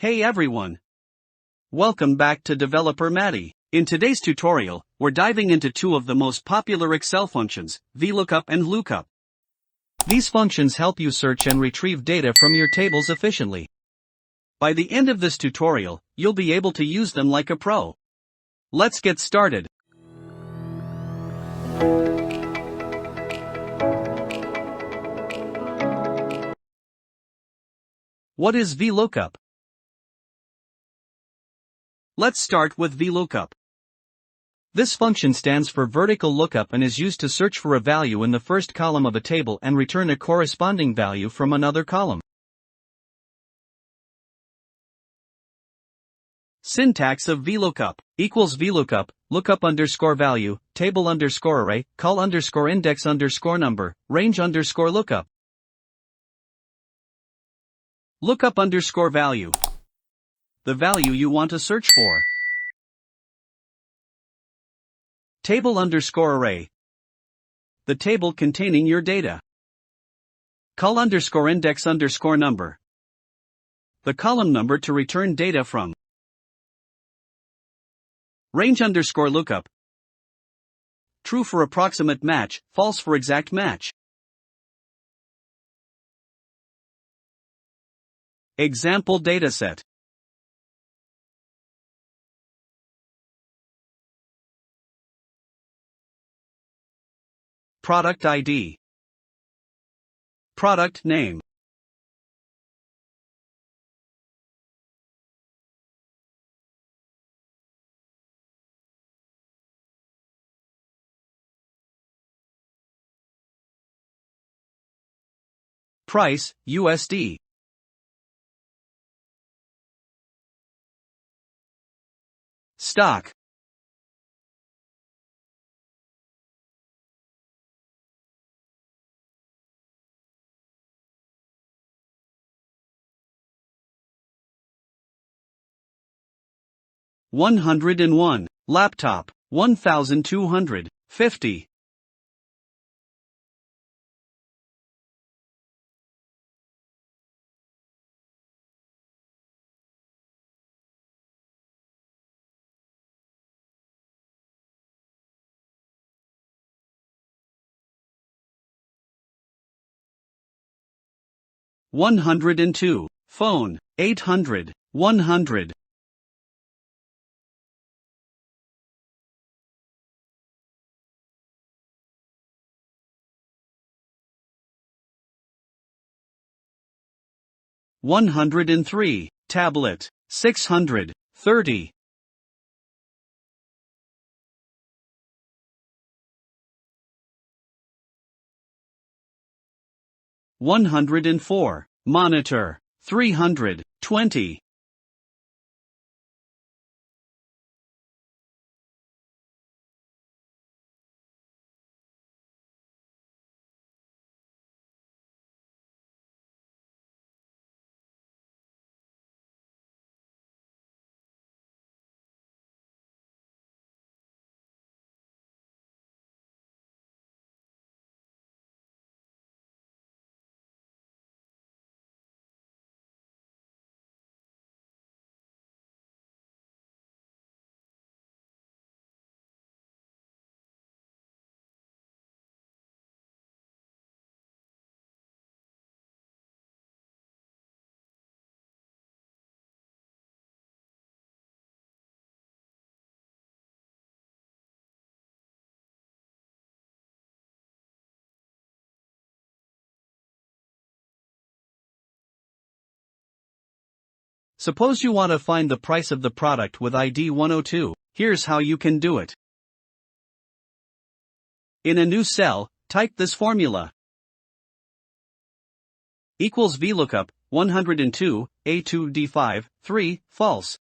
Hey everyone! Welcome back to Developer Matty. In today's tutorial, we're diving into two of the most popular Excel functions, VLOOKUP and HLOOKUP. These functions help you search and retrieve data from your tables efficiently. By the end of this tutorial, you'll be able to use them like a pro. Let's get started. What is VLOOKUP? Let's start with VLOOKUP. This function stands for vertical lookup and is used to search for a value in the first column of a table and return a corresponding value from another column. Syntax of VLOOKUP equals VLOOKUP, lookup underscore value, table underscore array, call underscore index underscore number, range underscore lookup. Lookup underscore value. The value you want to search for. Table underscore array. The table containing your data. Call underscore index underscore number. The column number to return data from. Range underscore lookup. True for approximate match, false for exact match. Example dataset. Product ID. Product name. Price, USD. Stock. $101. Laptop. 1,250. $102. Phone. 800. 100. $103. Tablet. 630. $104. Monitor. 320. Suppose you want to find the price of the product with ID 102. Here's how you can do it. In a new cell, type this formula. Equals VLOOKUP, 102, A2 D5, 3, false.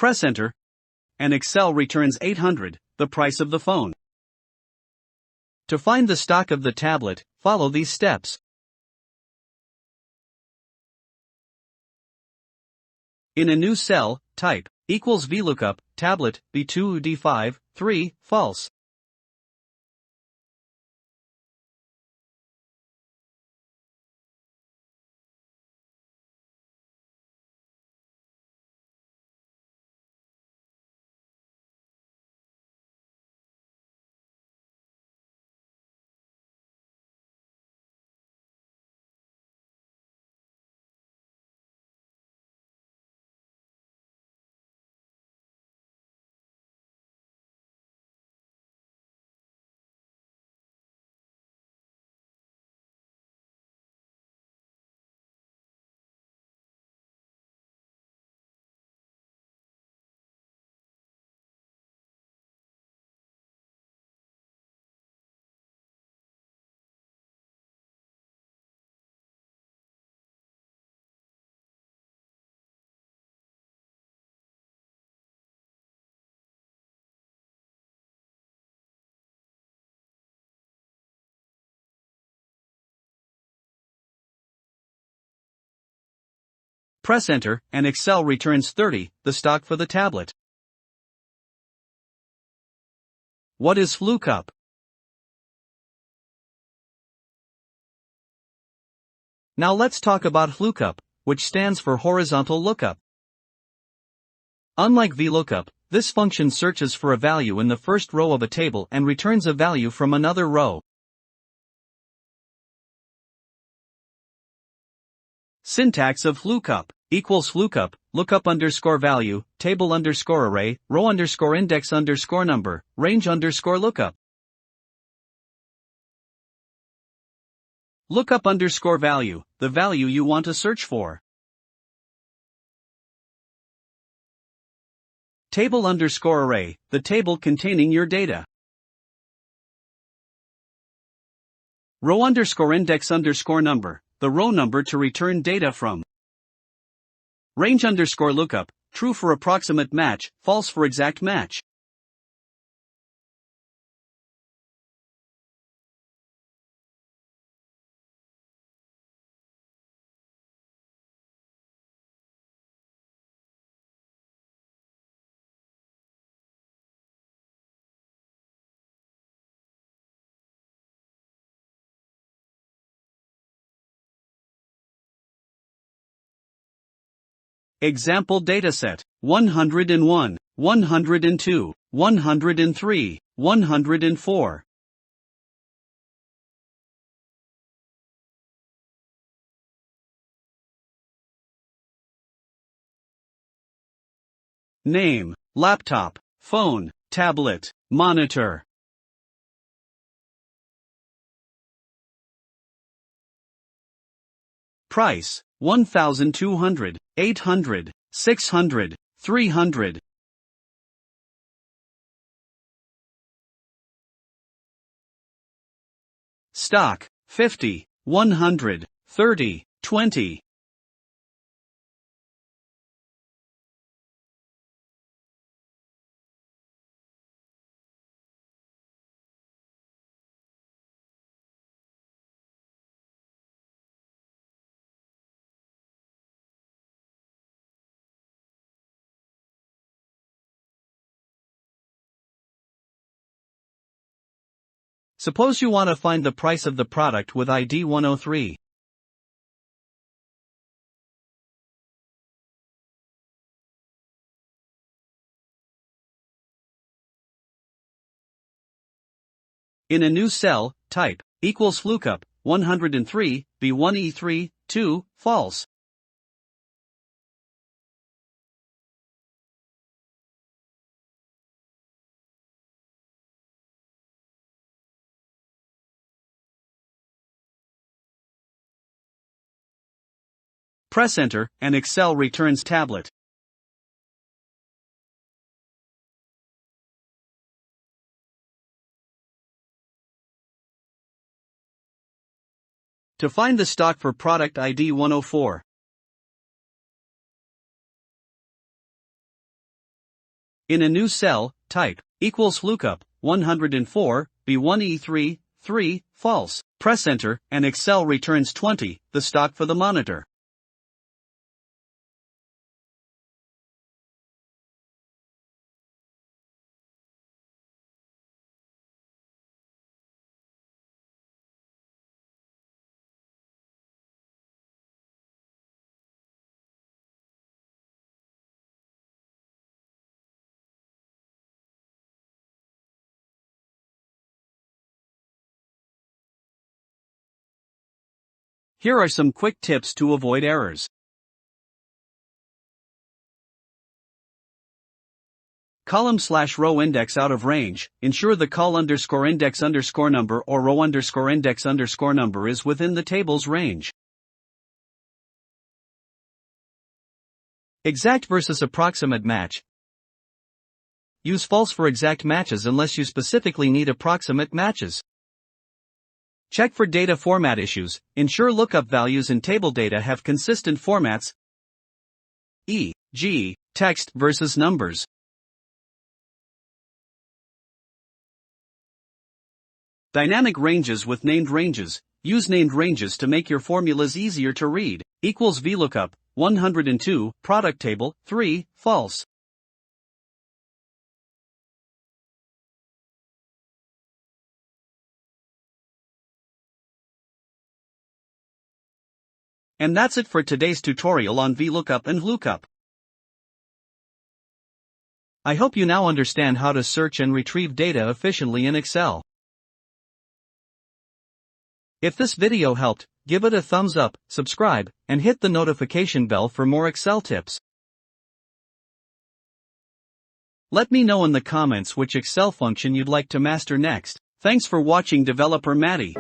Press enter, and Excel returns 800, the price of the phone. To find the stock of the tablet, follow these steps. In a new cell, type equals VLOOKUP, tablet, B2 D5, 3, false. Press enter, and Excel returns 30, the stock for the tablet. What is VLOOKUP? Now let's talk about HLOOKUP, which stands for horizontal lookup. Unlike VLOOKUP, this function searches for a value in the first row of a table and returns a value from another row. Syntax of HLOOKUP equals HLOOKUP, lookup underscore value, table underscore array, row underscore index underscore number, range underscore lookup. Lookup underscore value, the value you want to search for. Table underscore array, the table containing your data. Row underscore index underscore number, the row number to return data from. Range underscore lookup, true for approximate match, false for exact match. Example dataset: 101, 102, 103, 104. Name: laptop, phone, tablet, monitor. Price: 1,200, 800, 600, 300. Stock: 50, 100, 30, 20. Suppose you want to find the price of the product with ID 103. In a new cell, type equals VLOOKUP, 103, B1E3, 2, false. Press enter, and Excel returns tablet. To find the stock for product ID 104. In a new cell, type equals VLOOKUP 104, B1E3, 3, false. Press enter, and Excel returns 20, the stock for the monitor. Here are some quick tips to avoid errors. Column/row index out of range. Ensure the col_index_number or row_index_number is within the table's range. Exact versus approximate match. Use false for exact matches unless you specifically need approximate matches. Check for data format issues. Ensure lookup values in table data have consistent formats, e.g., text versus numbers. Dynamic ranges with named ranges. Use named ranges to make your formulas easier to read. Equals VLOOKUP 102, product table 3, false. And that's it for today's tutorial on VLOOKUP and HLOOKUP. I hope you now understand how to search and retrieve data efficiently in Excel. If this video helped, give it a thumbs up, subscribe, and hit the notification bell for more Excel tips. Let me know in the comments which Excel function you'd like to master next. Thanks for watching, Developer Matty.